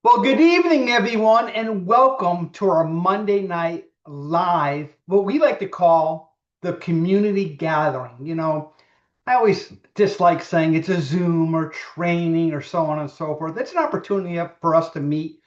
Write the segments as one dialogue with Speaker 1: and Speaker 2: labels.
Speaker 1: Well, good evening, everyone, and welcome to our Monday night live, what we like to call the community gathering. I always dislike saying it's a Zoom or training or so on and so forth. It's an opportunity for us to meet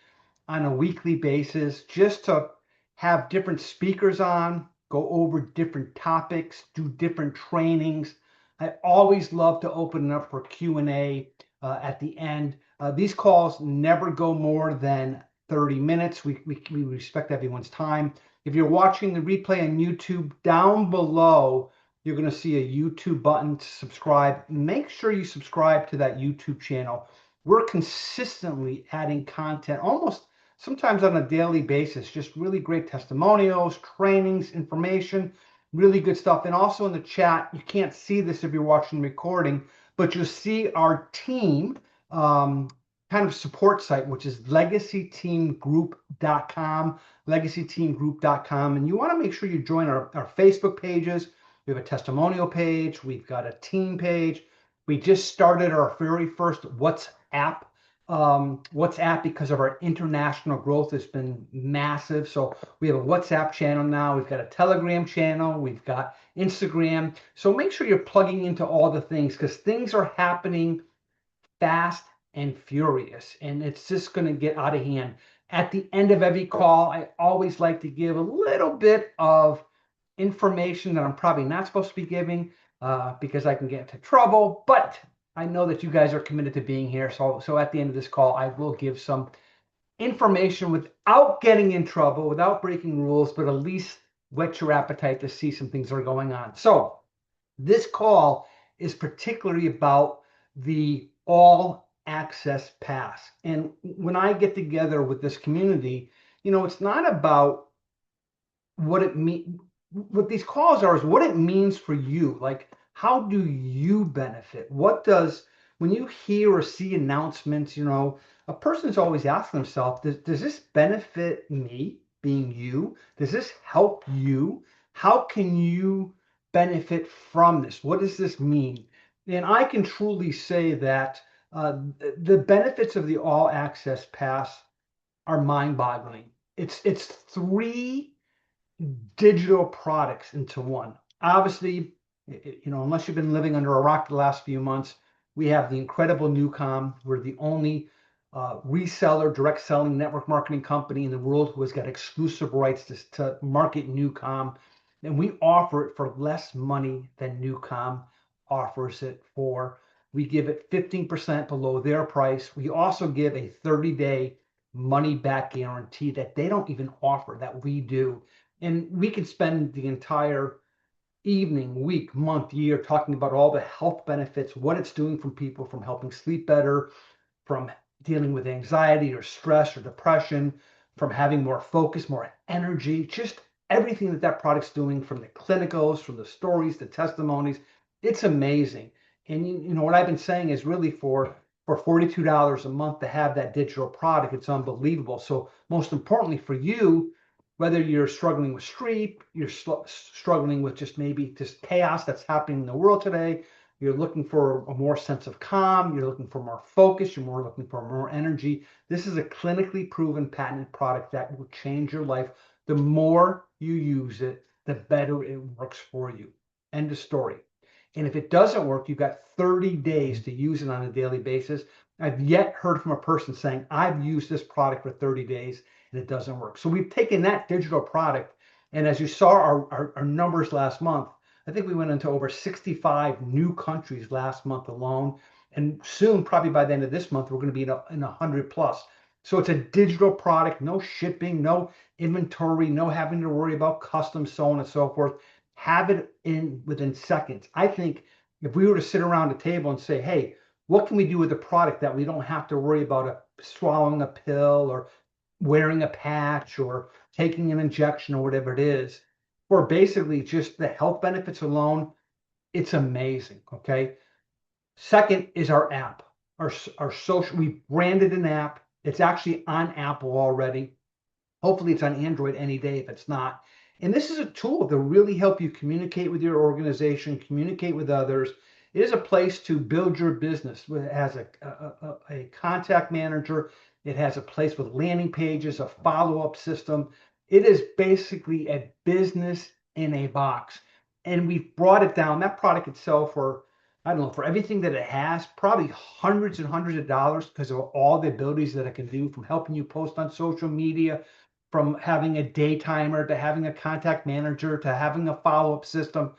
Speaker 1: on a weekly basis, just to have different speakers on, go over different topics, do different trainings. I always love to open it up for Q&A at the end. These calls never go more than 30 minutes. We respect everyone's time. If you're watching the replay on YouTube, down below, you're going to see a YouTube button to subscribe. Make sure you subscribe to that YouTube channel. We're consistently adding content almost sometimes on a daily basis, just really great testimonials, trainings, information, really good stuff. And also in the chat, you can't see this if you're watching the recording, but you'll see our team kind of support site, which is legacyteamgroup.com, legacyteamgroup.com. And you want to make sure you join our Facebook pages. We have a testimonial page. We've got a team page. We just started our very first WhatsApp because of our international growth has been massive. So we have a WhatsApp channel now. We've got a Telegram channel. We've got Instagram. So make sure you're plugging into all the things because things are happening fast and furious, and it's just going to get out of hand. At the end of every call, I always like to give a little bit of information that I'm probably not supposed to be giving because I can get into trouble, but I know that you guys are committed to being here. So at the end of this call, I will give some information without getting in trouble, without breaking rules, but at least whet your appetite to see some things that are going on. So this call is particularly about the all access pass. And when I get together with this community, it's not about what it means. What these calls are is what it means for you. Like, how do you benefit? When you hear or see announcements, a person's always asking themselves, does this benefit me being you? Does this help you? How can you benefit from this? What does this mean? And I can truly say that the benefits of the all access pass are mind-boggling. It's three digital products into one. Obviously, unless you've been living under a rock the last few months, we have the incredible NuCalm. We're the only reseller, direct selling network marketing company in the world who has got exclusive rights to market NuCalm. And we offer it for less money than NuCalm offers it for. We give it 15% below their price. We also give a 30-day money back guarantee that they don't even offer, that we do. And we could spend the entire evening, week, month, year talking about all the health benefits, what it's doing from people, from helping sleep better, from dealing with anxiety or stress or depression, from having more focus, more energy, just everything that product's doing, from the clinicals, from the stories, the testimonies. It's amazing. And what I've been saying is really for $42 a month to have that digital product, it's unbelievable. So most importantly for you, whether you're struggling with sleep, you're struggling with just chaos that's happening in the world today, you're looking for a more sense of calm, you're looking for more focus, you're looking for more energy. This is a clinically proven patented product that will change your life. The more you use it, the better it works for you. End of story. And if it doesn't work, you've got 30 days to use it on a daily basis. I've yet heard from a person saying, I've used this product for 30 days and it doesn't work. So we've taken that digital product, and as you saw our numbers last month, I think we went into over 65 new countries last month alone. And soon, probably by the end of this month, we're going to be in 100 plus. So it's a digital product, no shipping, no inventory, no having to worry about customs, so on and so forth. Have it in within seconds. I think if we were to sit around a table and say, hey, what can we do with the product that we don't have to worry about swallowing a pill or wearing a patch or taking an injection or whatever it is, for basically just the health benefits alone, it's amazing. Okay. Second is our app, our social. We branded an app. It's actually on Apple already. Hopefully it's on Android any day if it's not. And this is a tool to really help you communicate with your organization, communicate with others. It is a place to build your business. It has a contact manager. It has a place with landing pages, a follow-up system. It is basically a business in a box. And we've brought it down. That product itself, for, I don't know, for everything that it has, probably hundreds and hundreds of dollars because of all the abilities that it can do, from helping you post on social media, from having a day timer to having a contact manager to having a follow-up system.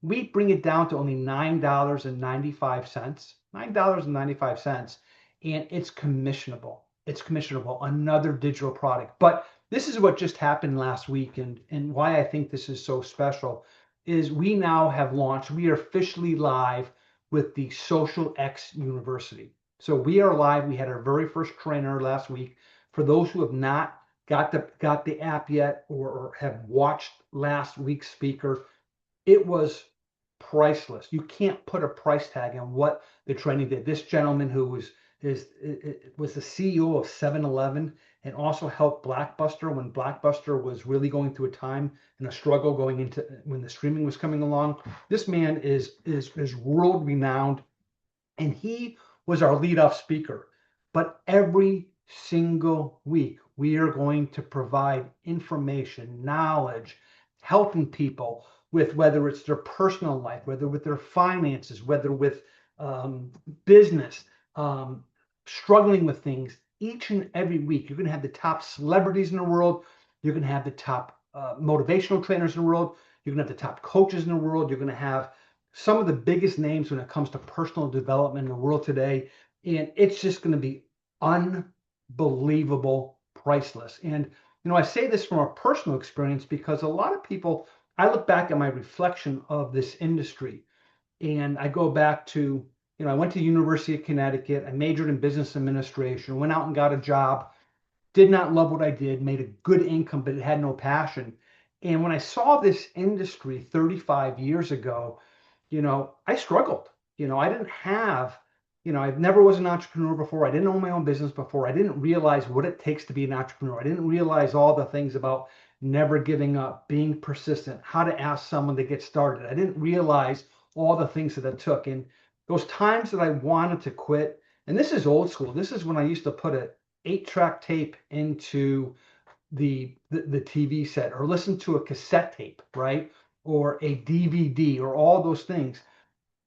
Speaker 1: We bring it down to only $9.95, $9.95, and it's commissionable. It's commissionable, another digital product. But this is what just happened last week, and why I think this is so special is we now have launched, we are officially live with the XosialX University. So we are live. We had our very first trainer last week. For those who have not got the app yet, or have watched last week's speaker, it was priceless. You can't put a price tag on what the training did. This gentleman who was the CEO of 7-Eleven and also helped Blockbuster when Blockbuster was really going through a time and a struggle going into when the streaming was coming along. This man is world renowned, and he was our lead-off speaker. But every single week, we are going to provide information, knowledge, helping people with whether it's their personal life, whether with their finances, whether with business, struggling with things. Each and every week, you're going to have the top celebrities in the world. You're going to have the top motivational trainers in the world. You're going to have the top coaches in the world. You're going to have some of the biggest names when it comes to personal development in the world today. And it's just going to be unbelievable, priceless. And, I say this from a personal experience because a lot of people, I look back at my reflection of this industry, and I go back to, I went to the University of Connecticut. I majored in business administration, went out and got a job, did not love what I did, made a good income, but it had no passion. And when I saw this industry 35 years ago, I struggled. I didn't have, I never was an entrepreneur before. I didn't own my own business before. I didn't realize what it takes to be an entrepreneur. I didn't realize all the things about never giving up, being persistent, how to ask someone to get started. I didn't realize all the things that it took. And those times that I wanted to quit, and this is old school. This is when I used to put a 8-track tape into the TV set, or listen to a cassette tape, right? Or a DVD, or all those things.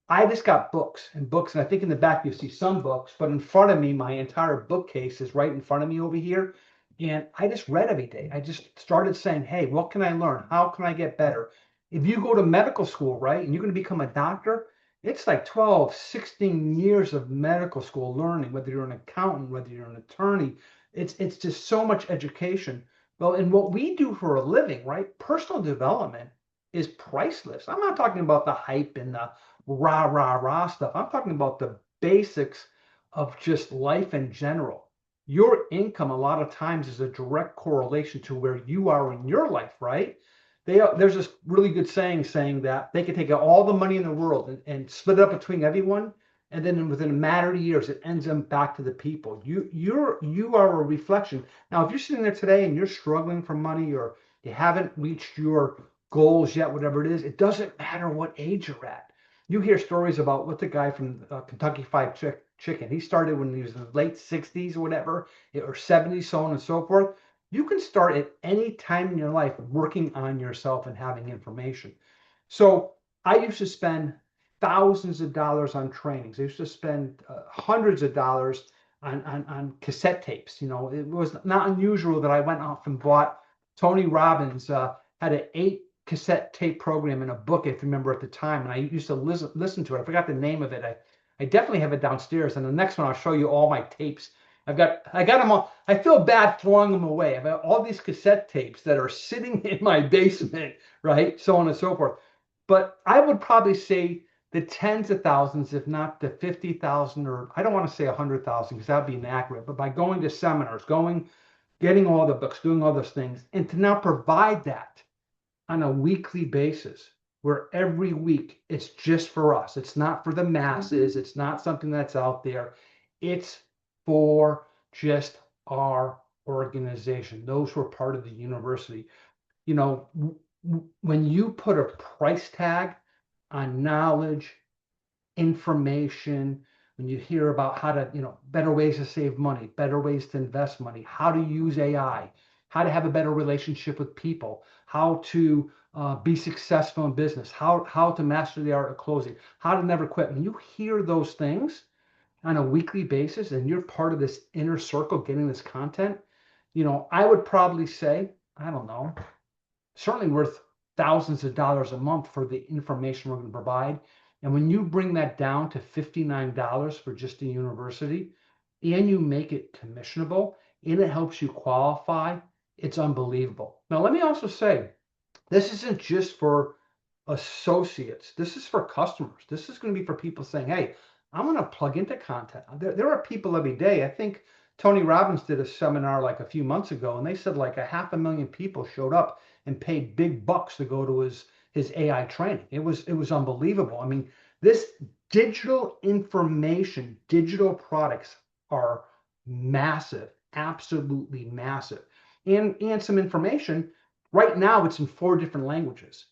Speaker 1: I just got books and books, and I think in the back you see some books, but in front of me, my entire bookcase is right in front of me over here. And I just read every day. I just started saying, hey, what can I learn? How can I get better? If you go to medical school, right, and you're going to become a doctor, it's like 12, 16 years of medical school learning, whether you're an accountant, whether you're an attorney. It's just so much education. Well, and what we do for a living, right? Personal development is priceless. I'm not talking about the hype and the rah, rah, rah stuff. I'm talking about the basics of just life in general. Your income, a lot of times, is a direct correlation to where you are in your life, right? There's this really good saying that they can take all the money in the world and split it up between everyone, and then within a matter of years, it ends up back to the people. You are a reflection. Now, if you're sitting there today and you're struggling for money, or you haven't reached your goals yet, whatever it is, it doesn't matter what age you're at. You hear stories about what's the guy from Kentucky Fried Chicken. He started when he was in the late 60s or whatever, or 70s, so on and so forth. You can start at any time in your life working on yourself and having information. So I used to spend thousands of dollars on trainings. I used to spend hundreds of dollars on cassette tapes. It was not unusual that I went off and bought Tony Robbins had an 8-cassette tape program in a book, if you remember at the time, and I used to listen to it. I forgot the name of it. I definitely have it downstairs, and the next one I'll show you all my tapes. I got them all. I feel bad throwing them away. I've got all these cassette tapes that are sitting in my basement, right? So on and so forth. But I would probably say the tens of thousands, if not the 50,000, or I don't want to say 100,000 because that would be inaccurate, but by going to seminars, getting all the books, doing all those things, and to now provide that on a weekly basis, where every week it's just for us. It's not for the masses. It's not something that's out there. It's for just our organization, those who are part of the university. When you put a price tag on knowledge, information, when you hear about how to, better ways to save money, better ways to invest money, how to use AI, how to have a better relationship with people, how to be successful in business, how to master the art of closing, how to never quit. When you hear those things on a weekly basis and you're part of this inner circle getting this content, I would probably say, I don't know, certainly worth thousands of dollars a month for the information we're going to provide. And when you bring that down to $59 for just a university, and you make it commissionable, and it helps you qualify, it's unbelievable. Now, let me also say, this isn't just for associates. This is for customers. This is going to be for people saying, hey, I'm going to plug into content. There are people every day. I think Tony Robbins did a seminar like a few months ago, and they said like 500,000 people showed up and paid big bucks to go to his AI training. It was unbelievable. I mean, this digital information, digital products are massive, absolutely massive. And some information. Right now, it's in 4 different languages.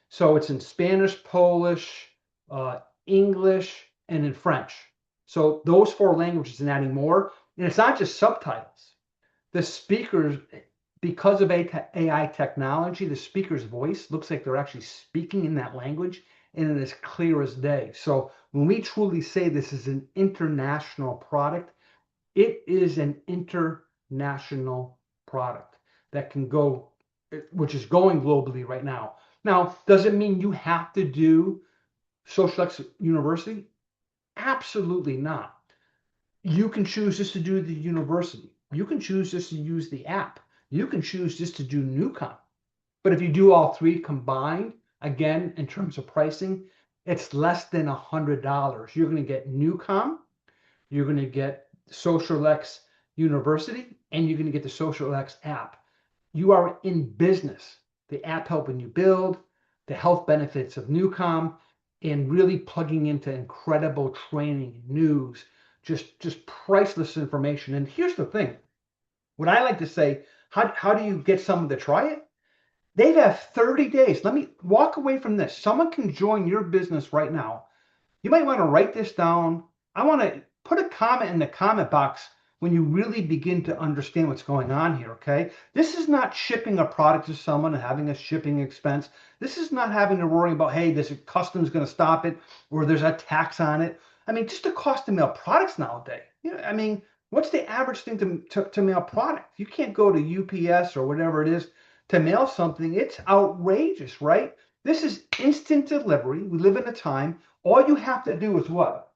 Speaker 1: So it's in Spanish, Polish, English, and in French. So those 4 languages and adding more. And it's not just subtitles. The speakers, because of AI technology, the speaker's voice looks like they're actually speaking in that language, and it is clear as day. So when we truly say this is an international product, it is an international product that can go, which is going globally right now. Now, does it mean you have to do XosialX University? Absolutely not. You can choose just to do the university. You can choose just to use the app. You can choose just to do NuCalm. But if you do all 3 combined, again, in terms of pricing, it's less than $100. You're going to get NuCalm, you're going to get XosialX University, and you're going to get the XosialX app. You are in business. The app helping you build, the health benefits of NuCalm, and really plugging into incredible training, news, just priceless information. And here's the thing. What I like to say, how do you get someone to try it? They have 30 days. Let me walk away from this. Someone can join your business right now. You might want to write this down. I want to put a comment in the comment box when you really begin to understand what's going on here, okay? This is not shipping a product to someone and having a shipping expense. This is not having to worry about, hey, this customs going to stop it or there's a tax on it. I mean, just the cost to mail products nowadays. I mean, what's the average thing to mail product? You can't go to UPS or whatever it is to mail something. It's outrageous, right? This is instant delivery. We live in a time. All you have to do is what?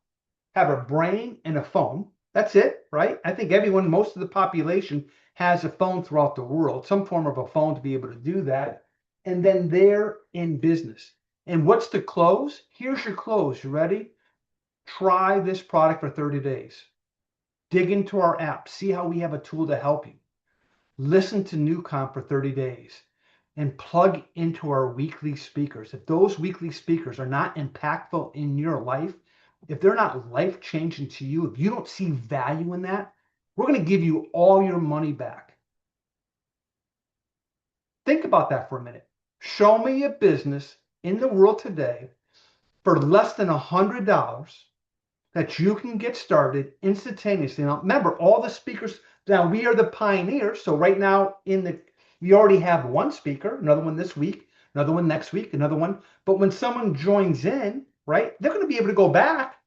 Speaker 1: Have a brain and a phone. That's it, right? I think most of the population has a phone throughout the world, some form of a phone to be able to do that. And then they're in business. And what's the close? Here's your close. You ready? Try this product for 30 days. Dig into our app. See how we have a tool to help you. Listen to NuCalm for 30 days and plug into our weekly speakers. If those weekly speakers are not impactful in your life, if they're not life-changing to you, if you don't see value in that, we're going to give you all your money back. Think about that for a minute. Show me a business in the world today for less than $100 that you can get started instantaneously. Now, remember, all the speakers, now we are the pioneers. So right now we already have 1 speaker, another one this week, another one next week, another one. But when someone joins in, right, they're going to be able to go back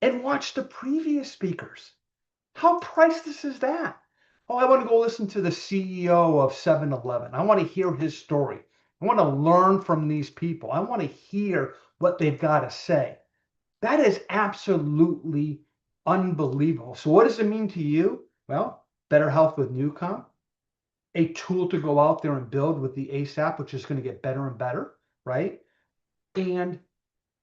Speaker 1: and watch the previous speakers. How priceless is that? Oh, I want to go listen to the CEO of 7-Eleven. I want to hear his story. I want to learn from these people. I want to hear what they've got to say. That is absolutely unbelievable. So what does it mean to you? Well, better health with NuCalm, a tool to go out there and build with the ASAP, which is going to get better and better, right? And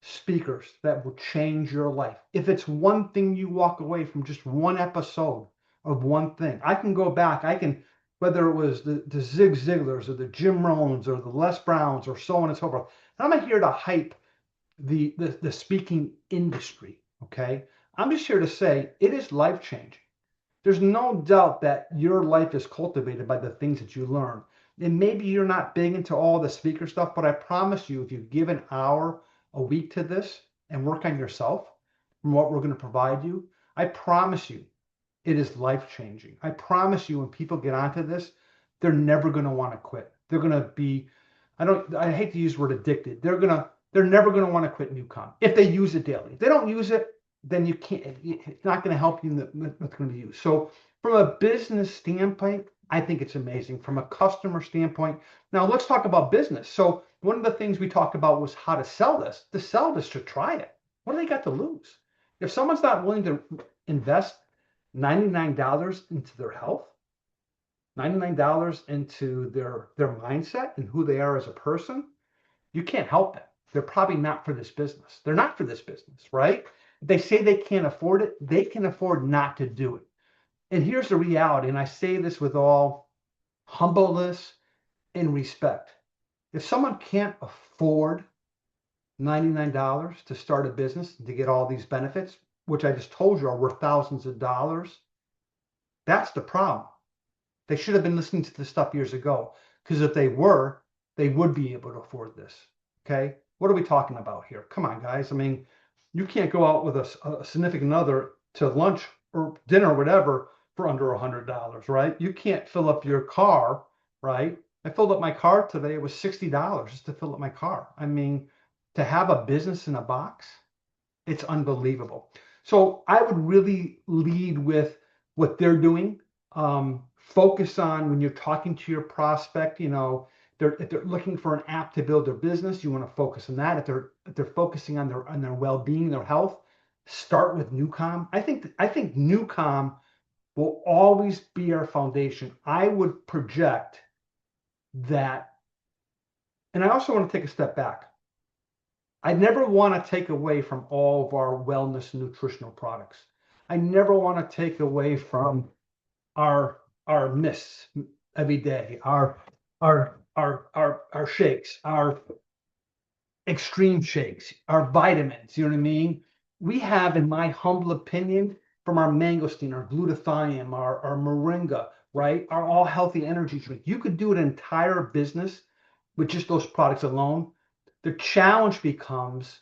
Speaker 1: speakers that will change your life. If it's one thing you walk away from, just one episode of one thing, I can go back. Whether it was the Zig Ziglars or the Jim Rohns or the Les Browns or so on and so forth. I'm not here to hype the speaking industry, okay? I'm just here to say it is life-changing. There's no doubt that your life is cultivated by the things that you learn. And maybe you're not big into all the speaker stuff, but I promise you, if you give an hour a week to this and work on yourself from what we're going to provide you, I promise you, it is life-changing. I promise you, when people get onto this, they're never going to want to quit. They're going to be, I hate to use the word addicted. They're never going to want to quit NuCalm if they use it daily. If they don't use it, then you can't, it's not going to help you in what's going to be used. So from a business standpoint, I think it's amazing. From a customer standpoint, now let's talk about business. So one of the things we talked about was how to sell this. To sell this, to try it. What do they got to lose? If someone's not willing to invest $99 into their health, $99 into their mindset and who they are as a person, you can't help it. They're probably not for this business. They're not for this business, right? They say they can't afford it. They can afford not to do it. And here's the reality, and I say this with all humbleness and respect. If someone can't afford $99 to start a business and to get all these benefits, which I just told you are worth thousands of dollars, that's the problem. They should have been listening to this stuff years ago, because if they were, they would be able to afford this. Okay. What are we talking about here? Come on, guys. I mean, you can't go out with a significant other to lunch or dinner or whatever for under $100, right? You can't fill up your car, right? I filled up my car today. It was $60 just to fill up my car. I mean, to have a business in a box, it's unbelievable. So I would really lead with what they're doing. Focus on, when you're talking to your prospect, if they're looking for an app to build their business, you want to focus on that. If they're focusing on their well-being, their health, start with NuCalm. I think NuCalm will always be our foundation. I would project that, and I also want to take a step back. I never want to take away from all of our wellness and nutritional products. I never want to take away from our mists every day, our shakes, our extreme shakes, our vitamins. You know what I mean? We have, in my humble opinion, from our mangosteen, our glutathione, our moringa, right? Our all healthy energy drink. You could do an entire business with just those products alone. The challenge becomes,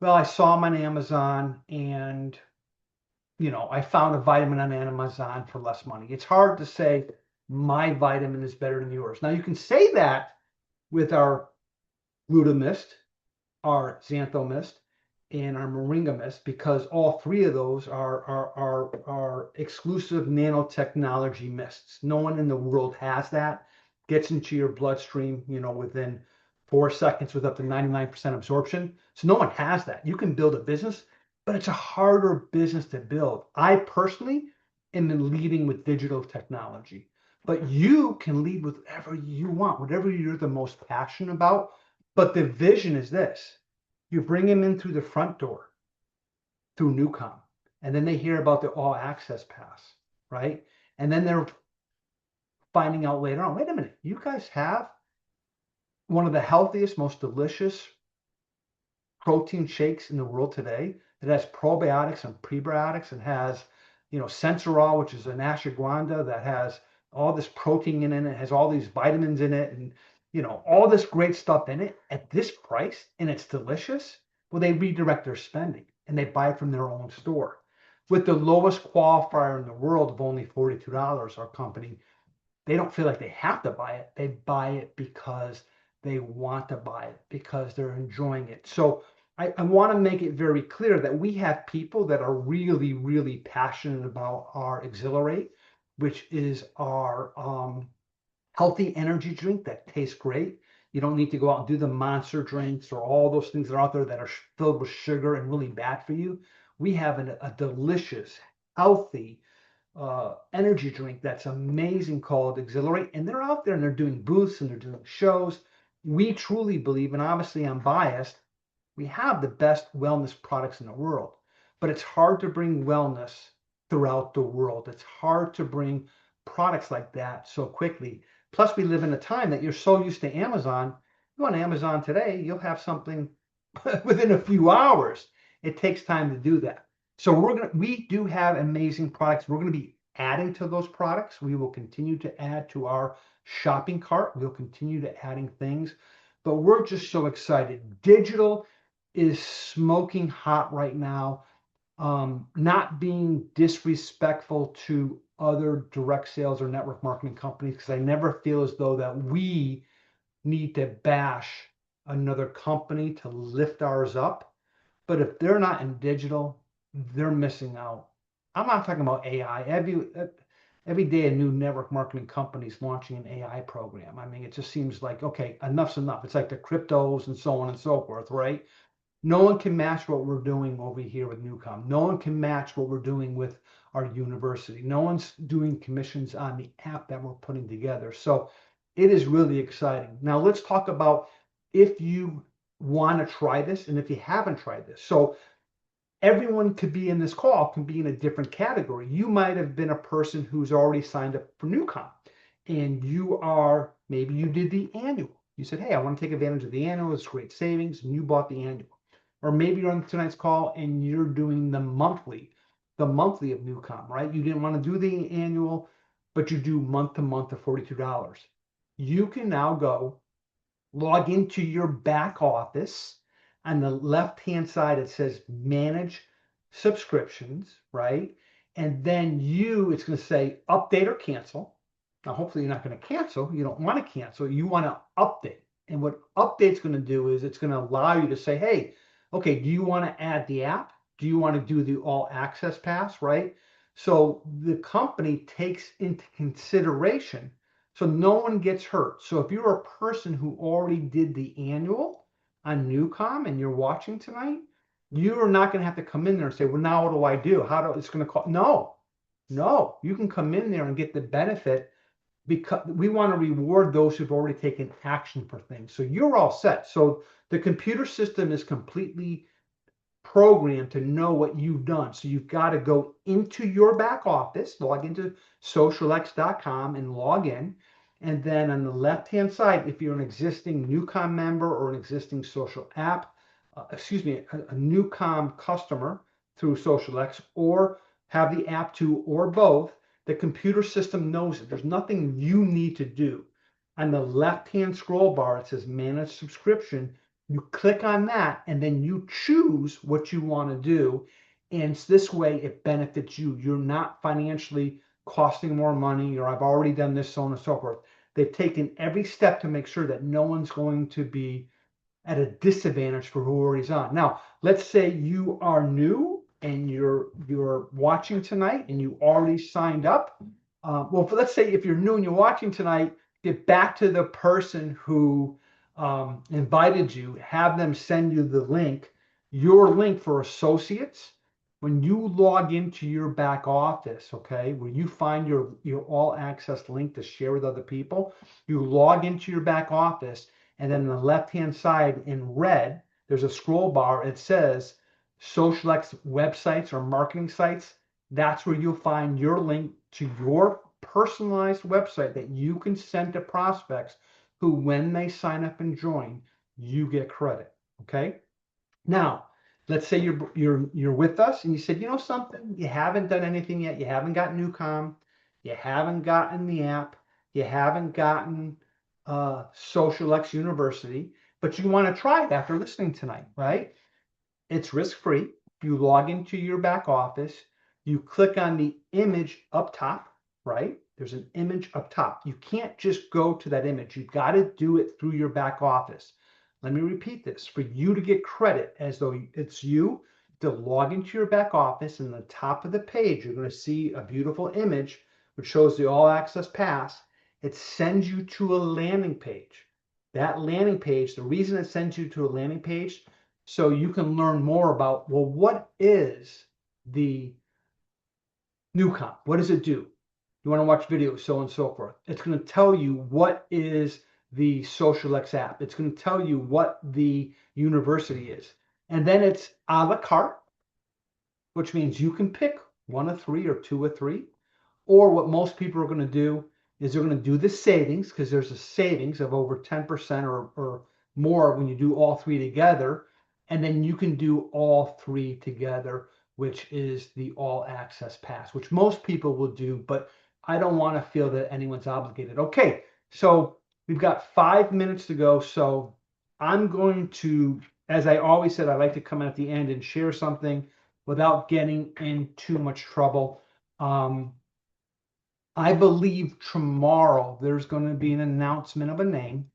Speaker 1: well, I saw them on Amazon and I found a vitamin on Amazon for less money. It's hard to say my vitamin is better than yours. Now you can say that with our glutamist, our xanthomist, and our moringa mist, because all three of those are exclusive nanotechnology mists. No one in the world has that. Gets into your bloodstream, within 4 seconds with up to 99% absorption. So no one has that. You can build a business, but it's a harder business to build. I personally am leading with digital technology, but you can lead with whatever you want, whatever you're the most passionate about. But the vision is this: you bring them in through the front door, through NuCalm, and then they hear about the all access pass, right? And then they're finding out later on, wait a minute, you guys have one of the healthiest, most delicious protein shakes in the world today that has probiotics and prebiotics and has, Sensorol, which is an ashwagandha that has all this protein in it, has all these vitamins in it, and all this great stuff in it at this price, and it's delicious. Well, they redirect their spending and they buy it from their own store with the lowest qualifier in the world of only $42. Our company, they don't feel like they have to buy it. They buy it because they want to buy it, because they're enjoying it. So I want to make it very clear that we have people that are really, really passionate about our Exhilarate, which is our healthy energy drink that tastes great. You don't need to go out and do the monster drinks or all those things that are out there that are filled with sugar and really bad for you. We have a delicious, healthy energy drink that's amazing called Exhilarate, and they're out there and they're doing booths and they're doing shows. We truly believe, and obviously I'm biased, we have the best wellness products in the world, but it's hard to bring wellness throughout the world. It's hard to bring products like that so quickly. Plus, we live in a time that you're so used to Amazon. You go on Amazon today, you'll have something within a few hours. It takes time to do that. So we do have amazing products. We're going to be adding to those products. We will continue to add to our shopping cart. We'll continue to adding things, but we're just so excited. Digital is smoking hot right now. not being disrespectful to other direct sales or network marketing companies, because I never feel as though that we need to bash another company to lift ours up. But if they're not in digital, they're missing out. I'm not talking about AI. Every day a new network marketing company is launching an AI program. I mean, it just seems like, okay, enough's enough. It's like the cryptos and so on and so forth, right? No one can match what we're doing over here with NuCalm. No one can match what we're doing with our university. No one's doing commissions on the app that we're putting together. So it is really exciting. Now let's talk about if you want to try this and if you haven't tried this. So everyone could be in this call, can be in a different category. You might have been a person who's already signed up for NuCalm, and maybe you did the annual. You said, hey, I want to take advantage of the annual. It's great savings, and you bought the annual. Or maybe you're on tonight's call and you're doing the monthly of NuCalm, right? You didn't want to do the annual, but you do month to month of $42. You can now go log into your back office. On the left-hand side, it says manage subscriptions, right? And then it's going to say update or cancel. Now, hopefully you're not going to cancel. You don't want to cancel. You want to update. And what update's going to do is it's going to allow you to say, hey, okay, do you want to add the app? Do you want to do the all access pass, right? So the company takes into consideration so no one gets hurt. So if you're a person who already did the annual on NuCalm and you're watching tonight, you are not going to have to come in there and say, well, now what do I do? It's going to cost? No, you can come in there and get the benefit because we want to reward those who've already taken action for things. So you're all set. So the computer system is completely programmed to know what you've done. So you've got to go into your back office, log into socialx.com and log in. And then on the left-hand side, if you're an existing NuCalm member or an existing social app, a NuCalm customer through SocialX, or have the app too, or both, the computer system knows it. There's nothing you need to do. On the left-hand scroll bar, it says manage subscription. You click on that and then you choose what you want to do. And this way it benefits you. You're not financially costing more money, or I've already done this, so on and so forth. They've taken every step to make sure that no one's going to be at a disadvantage for who already's on. Now, let's say you are new and you're watching tonight and you already signed up. Let's say if you're new and you're watching tonight, get back to the person who invited you, have them send you the link, your link for associates. When you log into your back office, okay, where you find your all access link to share with other people, you log into your back office, and then on the left-hand side in red, there's a scroll bar. It says SocialX websites or marketing sites. That's where you'll find your link to your personalized website that you can send to prospects who, when they sign up and join, you get credit. Okay. Now, let's say you're with us and you said, you know something, you haven't done anything yet. You haven't got NuCalm, you haven't gotten the app, you haven't gotten SocialX University, but you want to try it after listening tonight, right? It's risk-free. You log into your back office, you click on the image up top, right? There's an image up top. You can't just go to that image. You've got to do it through your back office. Let me repeat this. For you to get credit as though it's you, to log into your back office, and the top of the page, you're going to see a beautiful image which shows the all access pass. It sends you to a landing page. That landing page, the reason it sends you to a landing page, so you can learn more about, well, what is the NuCalm? What does it do? You want to watch videos, so on and so forth. It's going to tell you what is the SocialX app. It's going to tell you what the university is. And then it's a la carte, which means you can pick one of three or two of three. Or what most people are going to do is they're going to do the savings, because there's a savings of over 10% or more when you do all three together. And then you can do all three together, which is the all access pass, which most people will do, but I don't want to feel that anyone's obligated. Okay, so we've got 5 minutes to go. So I'm going to, as I always said, I like to come at the end and share something without getting in too much trouble. I believe tomorrow there's going to be an announcement of a name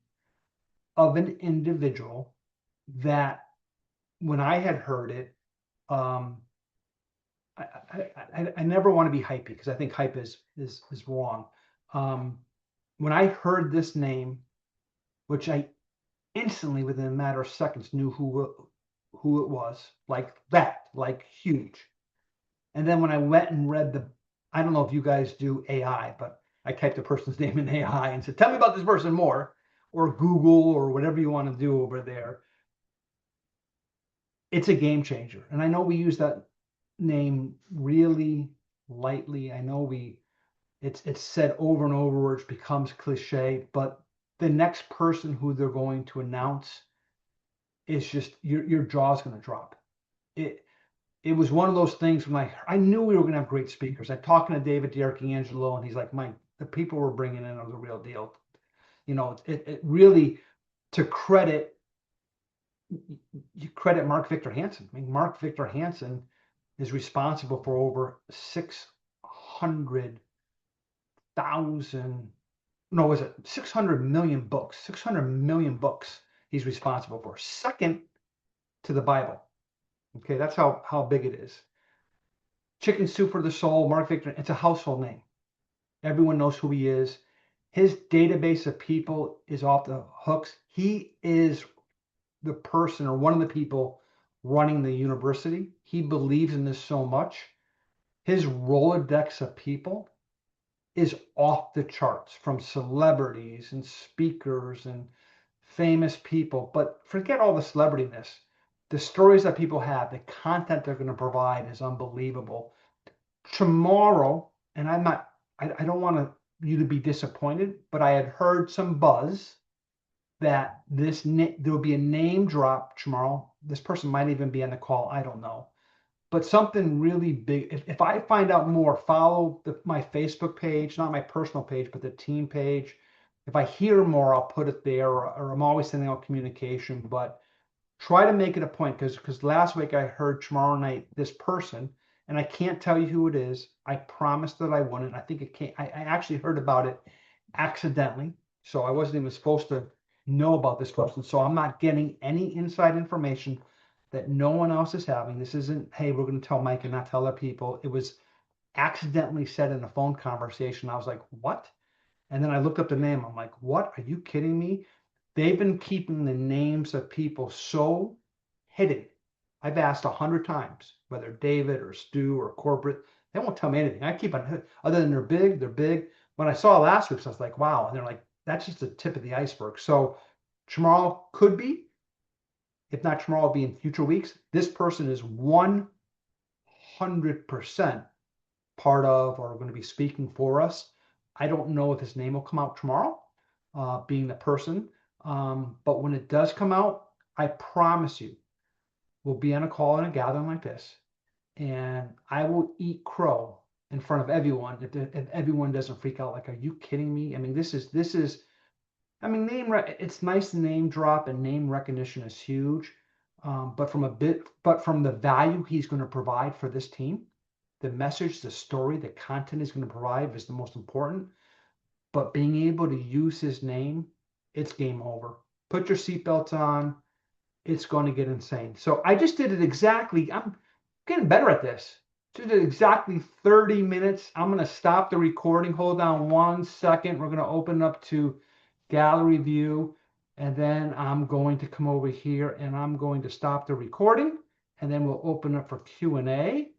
Speaker 1: of an individual that when I had heard it, um, I never want to be hypey because I think hype is wrong. Um, when I heard this name, which I instantly within a matter of seconds knew who it was, like that, like huge. And then when I went and read I don't know if you guys do AI, but I typed the person's name in AI and said, "Tell me about this person more," or Google or whatever you want to do over there. It's a game changer, and I know we use that name really lightly. I know it's said over and over, which becomes cliche, but the next person who they're going to announce is just your jaw's going to drop. It was one of those things when I knew we were going to have great speakers. I'm talking to David D'Arcangelo, and he's like, "Mike, the people we're bringing in are the real deal." It really, to you credit Mark Victor Hansen. I mean, Mark Victor Hansen is responsible for over 600,000, no, was it 600 million books? 600 million books he's responsible for, second to the Bible. Okay, that's how big it is. Chicken Soup for the Soul, Mark Victor, it's a household name. Everyone knows who he is. His database of people is off the hooks. He is the person or one of the people running the university. He believes in this so much. His Rolodex of people is off the charts, from celebrities and speakers and famous people. But forget all the celebrityness. The stories that people have, the content they're going to provide is unbelievable. Tomorrow, and I don't want you to be disappointed, but I had heard some buzz that there will be a name drop tomorrow. This person might even be on the call. I don't know, but something really big. If I find out more, follow my Facebook page, not my personal page, but the team page. If I hear more, I'll put it there, or I'm always sending out communication. But try to make it a point, because last week I heard tomorrow night this person, and I can't tell you who it is. I promised that I wouldn't. I think it can't. I actually heard about it accidentally, so I wasn't even supposed to know about this person. So I'm not getting any inside information that no one else is having. This isn't, hey, we're going to tell Mike and not tell other people. It was accidentally said in a phone conversation. I was like, what? And then I looked up the name. I'm like, what? Are you kidding me? They've been keeping the names of people so hidden. I've asked 100 times, whether David or Stu or corporate, they won't tell me anything. I keep on, other than they're big, they're big. When I saw last week's, I was like, wow. And they're like, that's just the tip of the iceberg. So tomorrow could be, if not tomorrow, it'll be in future weeks. This person is 100% part of or going to be speaking for us. I don't know if his name will come out tomorrow, being the person. But when it does come out, I promise you, we'll be on a call in a gathering like this, and I will eat crow in front of everyone if everyone doesn't freak out. Like, are you kidding me? I mean, this is. I mean, it's nice to name drop, and name recognition is huge. But from the value he's going to provide for this team, the message, the story, the content he's going to provide is the most important. But being able to use his name, it's game over. Put your seatbelts on. It's going to get insane. So I just did it exactly. I'm getting better at this. Just did exactly 30 minutes. I'm going to stop the recording. Hold on 1 second. We're going to open up to gallery view. And then I'm going to come over here and I'm going to stop the recording. And then we'll open up for Q&A.